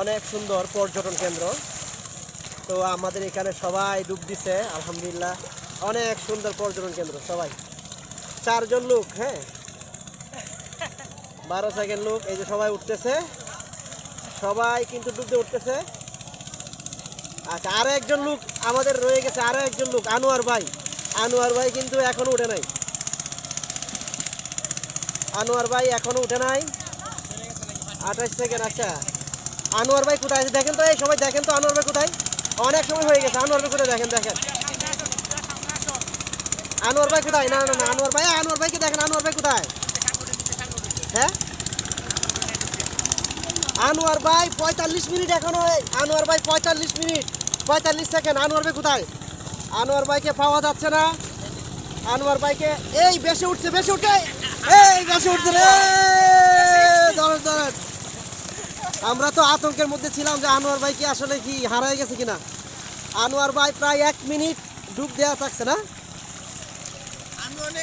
অনেক সুন্দর পর্যটন কেন্দ্র। তো আমাদের এখানে সবাই ডুব দিছে আলহামদুলিল্লাহ। অনেক সুন্দর পর্যটন কেন্দ্র। সবাই 4 জন লোক, হ্যাঁ 12 সেকেন্ড লোক। এই যে সবাই উঠতেছে, সবাই কিন্তু ডুব দিয়ে উঠতেছে। আচ্ছা, আরো একজন লোক আমাদের রয়ে গেছে, আরো একজন লোক আনোয়ার ভাই। আনোয়ার ভাই কিন্তু এখনো উঠে নাই। আনোয়ার ভাই এখনো উঠে নাই। 28 সেকেন্ড। আচ্ছা, আনোয়ার ভাই কোথায় আছে দেখেন তো, এই সবাই দেখেন তো আনোয়ার ভাই কোথায়। অনেক সময় হয়ে গেছে, আনোয়ার ভাই কোথায় দেখেন, দেখেন আনোয়ার ভাই কোথায়। না না না, আনোয়ার ভাইকে দেখেন, আনোয়ার ভাই কোথায়। হ্যাঁ আনোয়ার ভাই 45 মিনিট এখনো। আনোয়ার ভাই 45 মিনিট 45 সেকেন্ড। আনোয়ার ভাই কোথায়? আনোয়ার ভাইকে পাওয়া যাচ্ছে না। আনোয়ার ভাইকে এই বেশি উঠছে, বেশি উঠে, এই বেশি উঠছে রে। ধরেন ধরেন, আমরা তো আতঙ্কের মধ্যে ছিলাম যে আনোয়ার ভাই কি আসলে কি হারায় গেছে কিনা। আনোয়ার ভাই প্রায় 1 মিনিট ডুব দেওয়া থাকছে না।